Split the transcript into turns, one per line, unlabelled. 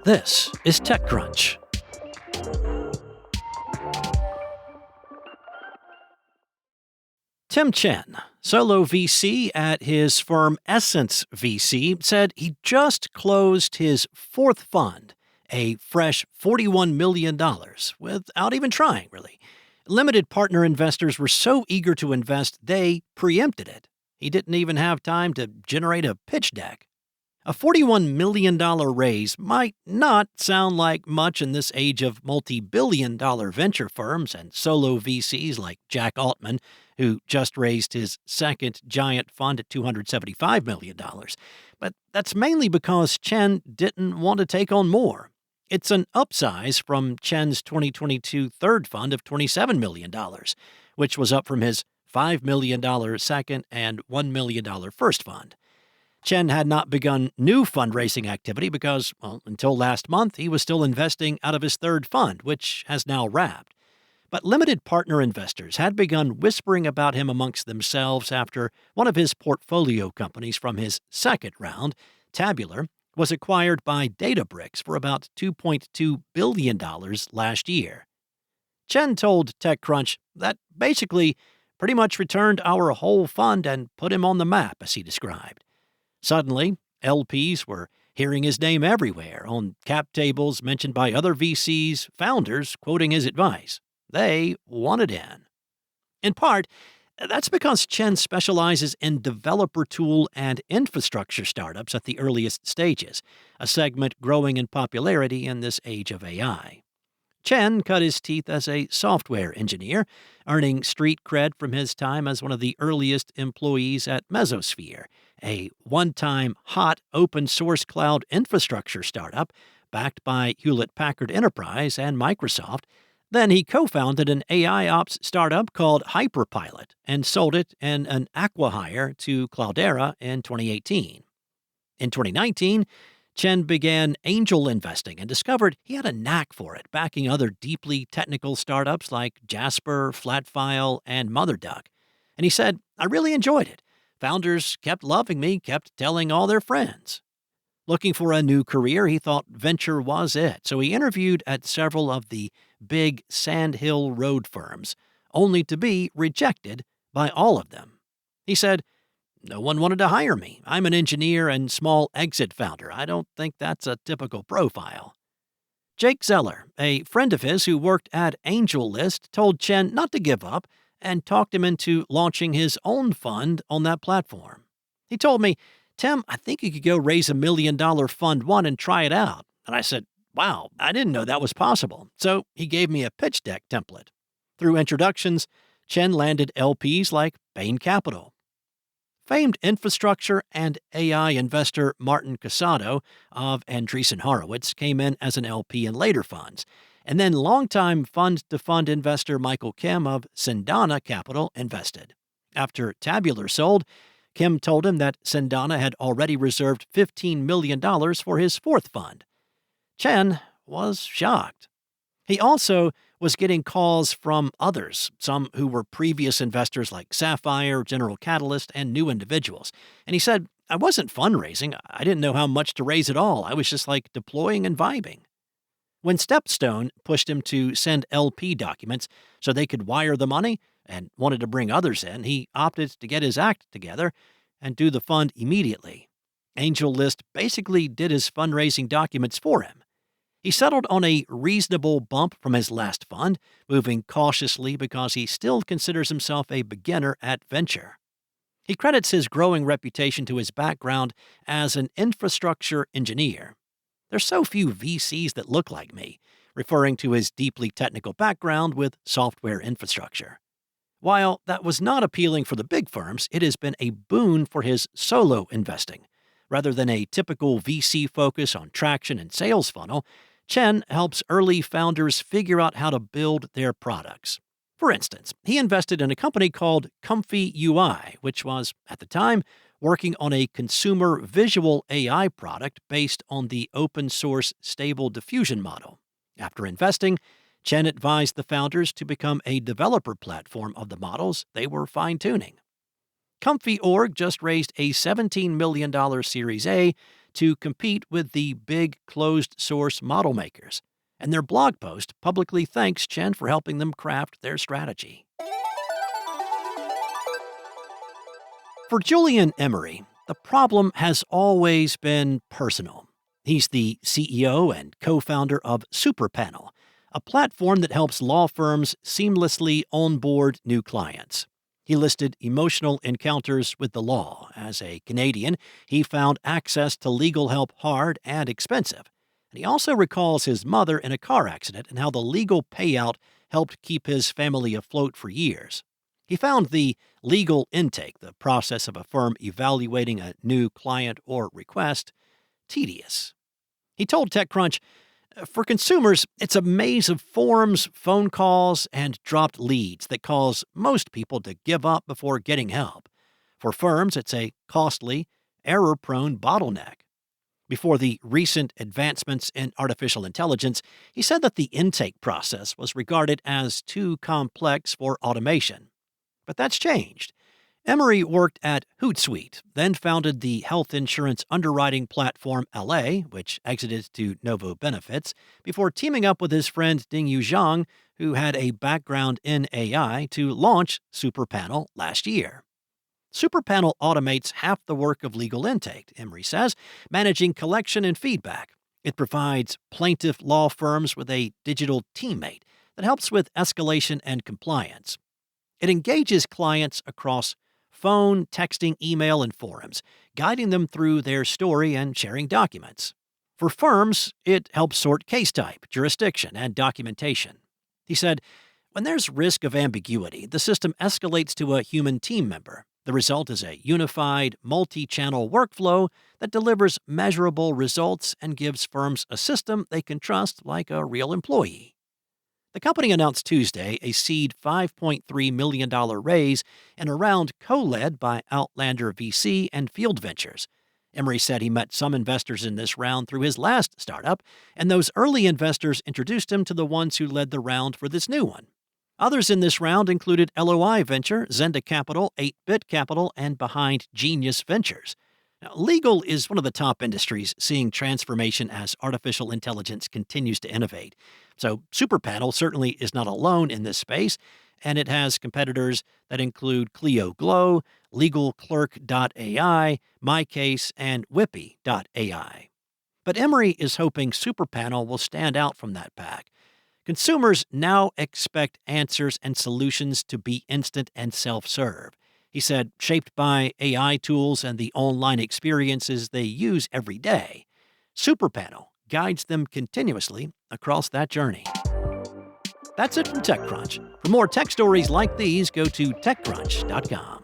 This is TechCrunch. Tim Chen, solo VC at his firm Essence VC, said he just closed his fourth fund, a fresh $41 million, without even trying, really. Limited partner investors were so eager to invest, they preempted it. He didn't even have time to generate a pitch deck. A $41 million raise might not sound like much in this age of multi-billion-dollar venture firms and solo VCs like Jack Altman, who just raised his second giant fund at $275 million. But that's mainly because Chen didn't want to take on more. It's an upsize from Chen's 2022 third fund of $27 million, which was up from his $5 million second and $1 million first fund. Chen had not begun new fundraising activity because, until last month, he was still investing out of his third fund, which has now wrapped. But limited partner investors had begun whispering about him amongst themselves after one of his portfolio companies from his second round, Tabular, was acquired by Databricks for about $2.2 billion last year. Chen told TechCrunch that basically pretty much returned our whole fund and put him on the map, as he described. Suddenly, LPs were hearing his name everywhere, on cap tables mentioned by other VCs, founders quoting his advice. They wanted in. In part, that's because Chen specializes in developer tool and infrastructure startups at the earliest stages, a segment growing in popularity in this age of AI. Chen cut his teeth as a software engineer, earning street cred from his time as one of the earliest employees at Mesosphere, a one-time hot open-source cloud infrastructure startup backed by Hewlett-Packard Enterprise and Microsoft. Then he co-founded an AI ops startup called Hyperpilot and sold it in an acqui-hire to Cloudera in 2018. In 2019, Chen began angel investing and discovered he had a knack for it, backing other deeply technical startups like Jasper, Flatfile, and MotherDuck. And he said, "I really enjoyed it. Founders kept loving me, kept telling all their friends." Looking for a new career, he thought venture was it, so he interviewed at several of the big Sand Hill Road firms, only to be rejected by all of them. He said, "No one wanted to hire me. I'm an engineer and small exit founder. I don't think that's a typical profile." Jake Zeller, a friend of his who worked at AngelList, told Chen not to give up and talked him into launching his own fund on that platform. He told me, "Tim, I think you could go raise $1 million fund one and try it out." And I said, "Wow, I didn't know that was possible." So he gave me a pitch deck template. Through introductions, Chen landed LPs like Bain Capital. Famed infrastructure and AI investor Martin Casado of Andreessen Horowitz came in as an LP in later funds, and then longtime fund-to-fund investor Michael Kim of Sendana Capital invested. After Tabular sold, Kim told him that Sendana had already reserved $15 million for his fourth fund. Chen was shocked. He also was getting calls from others, some who were previous investors like Sapphire, General Catalyst, and new individuals. And he said, "I wasn't fundraising. I didn't know how much to raise at all. I was just like deploying and vibing." When Stepstone pushed him to send LP documents so they could wire the money and wanted to bring others in, he opted to get his act together and do the fund immediately. AngelList basically did his fundraising documents for him. He settled on a reasonable bump from his last fund, moving cautiously because he still considers himself a beginner at venture. He credits his growing reputation to his background as an infrastructure engineer. "There's so few VCs that look like me," referring to his deeply technical background with software infrastructure. While that was not appealing for the big firms, it has been a boon for his solo investing. Rather than a typical VC focus on traction and sales funnel, Chen helps early founders figure out how to build their products. For instance, he invested in a company called Comfy UI, which was, at the time, working on a consumer visual AI product based on the open-source Stable Diffusion model. After investing, Chen advised the founders to become a developer platform of the models they were fine-tuning. Comfy.org just raised a $17 million Series A to compete with the big closed-source model makers. And their blog post publicly thanks Chen for helping them craft their strategy. For Julien Emery, the problem has always been personal. He's the CEO and co-founder of Superpanel, a platform that helps law firms seamlessly onboard new clients. He listed emotional encounters with the law. As a Canadian, he found access to legal help hard and expensive. And he also recalls his mother in a car accident and how the legal payout helped keep his family afloat for years. He found the legal intake, the process of a firm evaluating a new client or request, tedious. He told TechCrunch, "For consumers, it's a maze of forms, phone calls, and dropped leads that cause most people to give up before getting help. For firms, it's a costly, error-prone bottleneck." Before the recent advancements in artificial intelligence, he said that the intake process was regarded as too complex for automation. But that's changed. Emery worked at Hootsuite, then founded the health insurance underwriting platform LA, which exited to Novo Benefits, before teaming up with his friend Dingyu Zhang, who had a background in AI, to launch Superpanel last year. Superpanel automates half the work of legal intake, Emery says, managing collection and feedback. It provides plaintiff law firms with a digital teammate that helps with escalation and compliance. It engages clients across phone, texting, email, and forums, guiding them through their story and sharing documents. For firms, it helps sort case type, jurisdiction, and documentation. He said, "When there's risk of ambiguity, the system escalates to a human team member. The result is a unified, multi-channel workflow that delivers measurable results and gives firms a system they can trust like a real employee." The company announced Tuesday a seed $5.3 million raise in a round co-led by Outlander VC and Field Ventures. Emery said he met some investors in this round through his last startup, and those early investors introduced him to the ones who led the round for this new one. Others in this round included LOI Venture, Zenda Capital, 8-Bit Capital, and Behind Genius Ventures. Now, legal is one of the top industries seeing transformation as artificial intelligence continues to innovate. So Superpanel certainly is not alone in this space, and it has competitors that include Clio Glow, LegalClerk.ai, MyCase, and Whippy.ai. But Emery is hoping Superpanel will stand out from that pack. Consumers now expect answers and solutions to be instant and self-serve. He said, shaped by AI tools and the online experiences they use every day, Superpanel guides them continuously across that journey. That's it from TechCrunch. For more tech stories like these, go to TechCrunch.com.